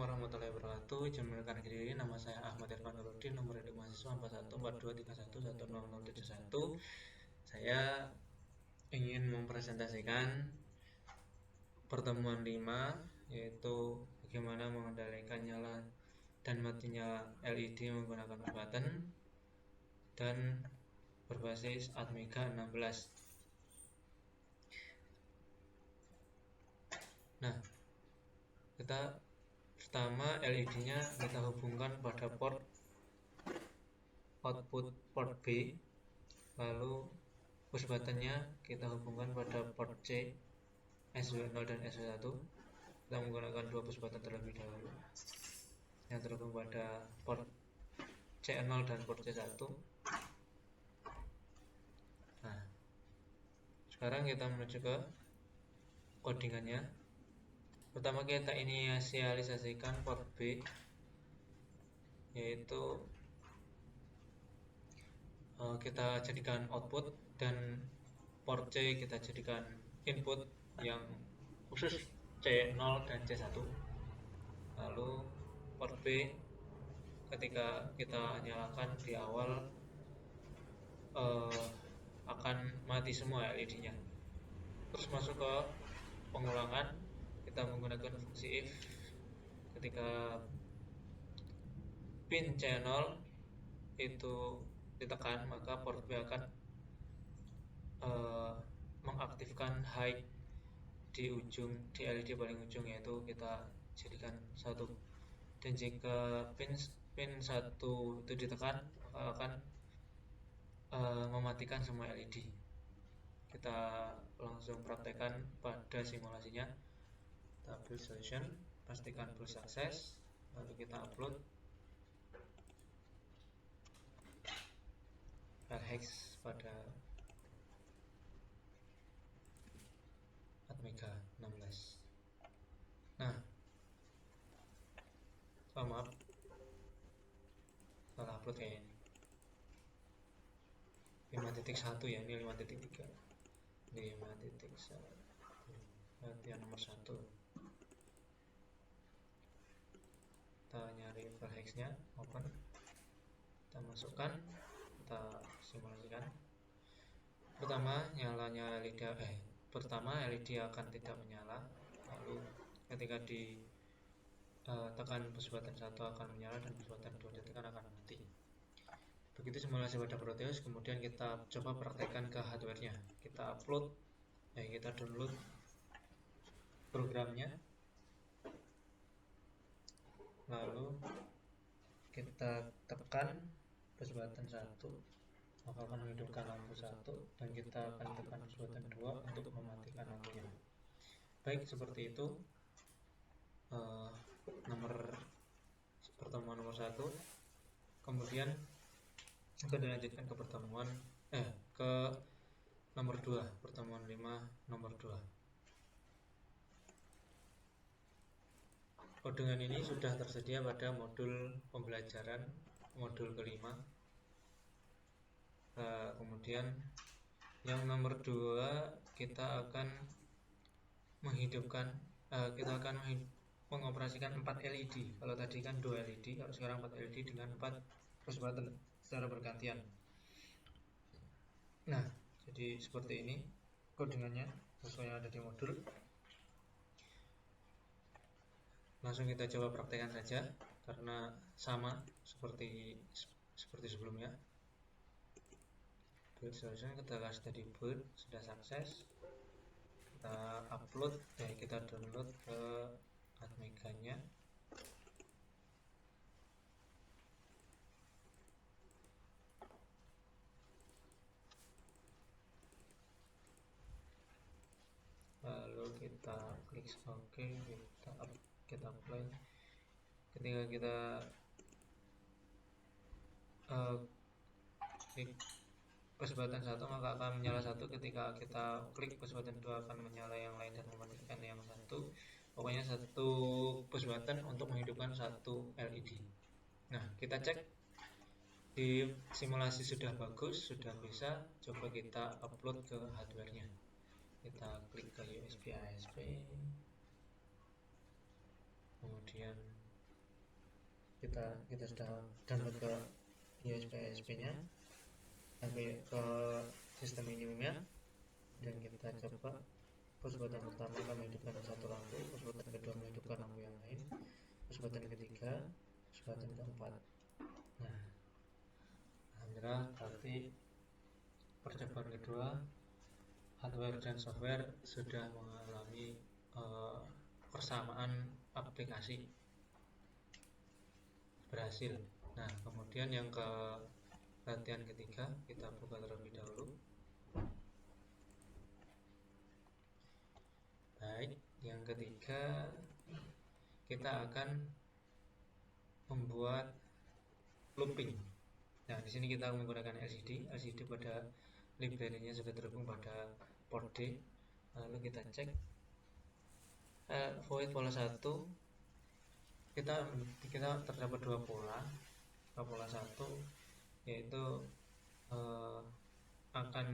warahmatullahi wabarakatuh. Izin memperkenalkan diri, nama saya Ahmad Irfan Nurudin, nomor induk mahasiswa 4142311071. Saya ingin mempresentasikan pertemuan 5, yaitu bagaimana mengendalikan nyala dan matinya LED menggunakan push button dan berbasis Atmega 16. Nah, kita pertama LED-nya kita hubungkan pada port output port B, lalu push buttonnya kita hubungkan pada port C, SW0 dan SW1. Kita menggunakan dua push button terlebih dahulu yang terhubung pada port C0 dan port C1. Nah, sekarang kita menuju ke codingannya. Pertama kita inisialisasikan port B, yaitu kita jadikan output, dan port C kita jadikan input yang khusus C0 dan C1. Lalu port B ketika kita nyalakan di awal akan mati semua LED-nya. Terus masuk ke pengulangan, kita menggunakan fungsi if. Ketika pin C0 itu ditekan, maka port B akan mengaktifkan high di LED paling ujung, yaitu kita jadikan 1. Dan jika pin 1 itu ditekan, maka akan mematikan semua LED. Kita langsung praktekkan pada simulasinya. Kita build solution, pastikan full sukses, lalu kita upload file hex pada Atmega 16. Nah, maaf, salah upload kayak ini. 5.1 ya, ini 5.3. Ini 5.1. Latihan nomor 1. Kita nyari file hex-nya, open. Kita masukkan, kita simulasikan. Pertama LED akan tidak menyala. Lalu ketika ditekan push button 1 akan menyala, dan push button 2 ditekan akan mati. Begitu simulasi pada Proteus. Kemudian kita coba praktekkan ke hardware-nya. Kita kita download programnya, lalu kita tekan push button 1, maka akan menghidupkan lampu 1, dan kita akan tekan push button 2 untuk mematikan lampunya. Baik, seperti itu pertemuan nomor 1. Kemudian kita dilanjutkan ke ke nomor 2, pertemuan 5 nomor 2. Codingan ini sudah tersedia pada modul pembelajaran modul kelima. Kemudian yang nomor 2 kita akan mengoperasikan 4 LED. Kalau tadi kan 2 LED, kalau sekarang 4 LED dengan 4 push button secara bergantian. Nah, jadi seperti ini codingannya sesuai yang ada di modul. Langsung kita coba praktekkan saja, karena sama seperti sebelumnya. Build solution, kita kasih tadi build, sudah sukses. Kita upload, kita download ke Atmega-nya. Lalu kita klik OK, kita apply. Ketika kita klik push button 1, maka akan menyala 1. Ketika kita klik push button 2 akan menyala yang lain dan mematikan yang 1. Pokoknya 1 push button untuk menghidupkan 1 LED. Nah, kita cek di simulasi sudah bagus, sudah bisa. Coba kita upload ke hardware-nya. Kita klik ke USB ASP, kemudian kita sudah download ke USB nya ke sistem minimumnya, dan kita coba push button pertama akan menghidupkan satu lampu, push button kedua menghidupkan lampu yang lain, push button ketiga, push button keempat. Nah, alhamdulillah berarti percobaan kedua hardware dan software sudah mengalami persamaan aplikasi, berhasil. Nah, kemudian yang ke latihan ketiga kita buka terlebih dahulu. Baik, yang ketiga kita akan membuat looping. Nah, di sini kita menggunakan LCD pada library-nya sudah terhubung pada port D. Lalu kita cek void pola 1, kita terdapat dua pola 1 yaitu akan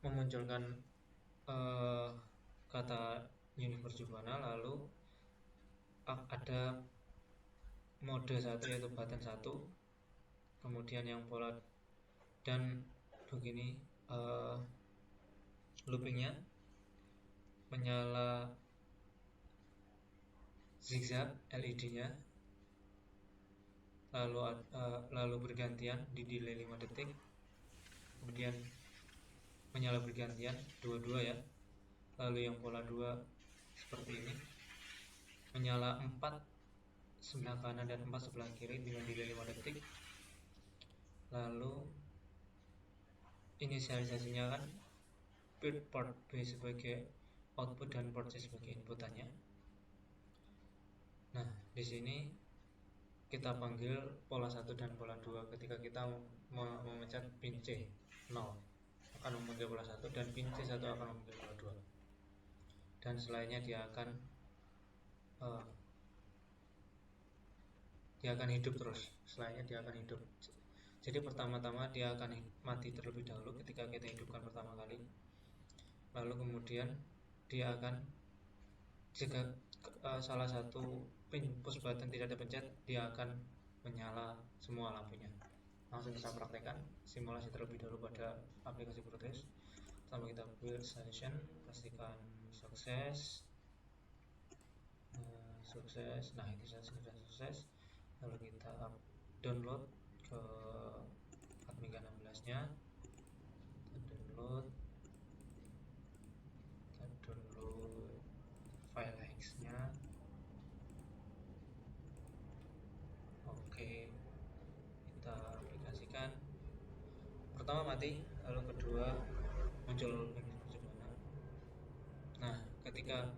memunculkan kata universe Juvana, lalu ada mode 1 yaitu button 1, kemudian yang pola dan begini loopingnya menyala zigzag LED-nya, lalu bergantian di delay 5 detik, kemudian menyala bergantian dua-dua ya, lalu yang pola 2 seperti ini menyala 4 sebelah kanan dan 4 sebelah kiri dengan delay 5 detik. Lalu inisialisasinya kan port B sebagai output dan port C sebagai inputannya. Nah, di sini kita panggil pola 1 dan pola 2 ketika kita memencet pin C 0 akan memanggil pola 1, dan pin C 1 akan memanggil pola 2, dan selainnya dia akan hidup terus. Jadi pertama-tama dia akan mati terlebih dahulu ketika kita hidupkan pertama kali, lalu kemudian dia akan, jika salah satu pin push button tidak dipencet, dia akan menyala semua lampunya. Langsung kita praktekkan simulasi terlebih dahulu pada aplikasi Proteus. Pertama kita build session, pastikan sukses. Nah, itu sudah sukses. Lalu kita download ke Amiga 16 nya, kita download file hex nya. Oke, kita aplikasikan. Pertama mati, lalu kedua muncul Juvana. Nah, ketika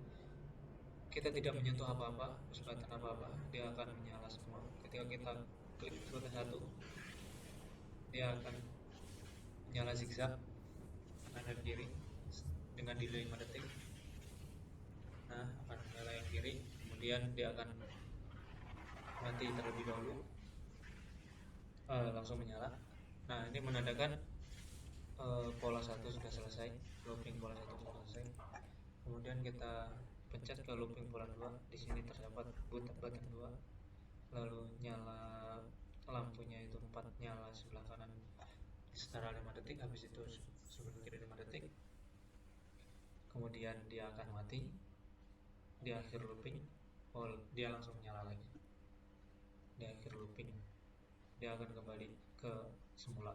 kita tidak menyentuh apa-apa, push button apa-apa, dia akan menyala semua. Ketika kita klik button 1, dia akan menyala zigzag kanan dan kiri dengan delay 5 detik. Nah, akan menyala yang kiri, kemudian dia akan mati terlebih dahulu, langsung menyala. Nah, ini menandakan pola 1 sudah selesai, looping pola 1 sudah selesai. Kemudian kita pencet ke looping pola 2, di sini terdapat button 2, lalu nyala lampunya itu 4 nyala sebelah kanan setara 5 detik, habis itu sebelah kiri 5 detik. Kemudian dia akan mati di akhir looping, dia langsung menyala lagi. Di akhir looping dia akan kembali ke semula.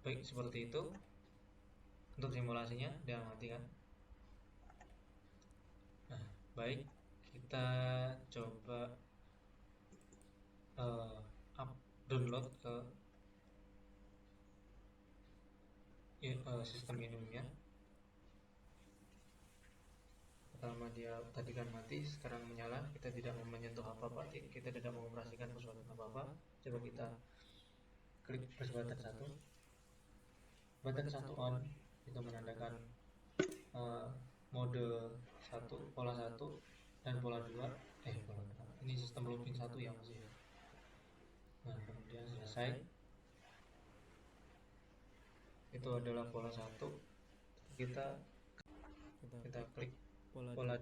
Baik, seperti itu untuk simulasinya. Dia mati kan. Nah, baik, kita coba download ke sistem minimumnya. Pertama dia tadi kan mati, sekarang menyala. Kita tidak mau menyentuh apa-apa, kita tidak mau mengoperasikan push button apa-apa. Coba kita klik push button 1. Button 1 on, itu menandakan mode 1, pola 1 dan pola 2. Ini sistem looping 1 ya masih. Nah, kemudian selesai. Itu adalah pola 1. Kita klik pola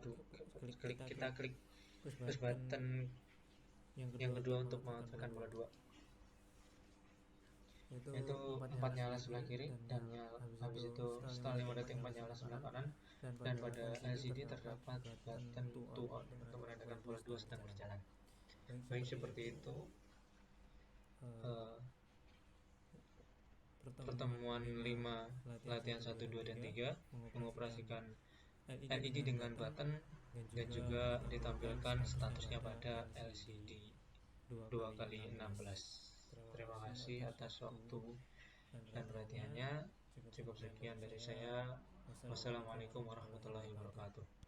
kita klik push button yang kedua untuk mengaktifkan pola 2. Itu 4 nyala sebelah kiri, dan habis itu setelah 5 detik 4 nyala sebelah kanan, dan pada LCD terdapat button to on untuk menandakan pola 2 sedang berjalan. Baik, seperti itu pertemuan 5 latihan 1, 2, dan 3 mengoperasikan LED dengan button, dan juga ditampilkan statusnya pada LCD 2x16. Terima kasih atas waktu dan perhatiannya. Cukup sekian dari saya. Wassalamualaikum warahmatullahi wabarakatuh.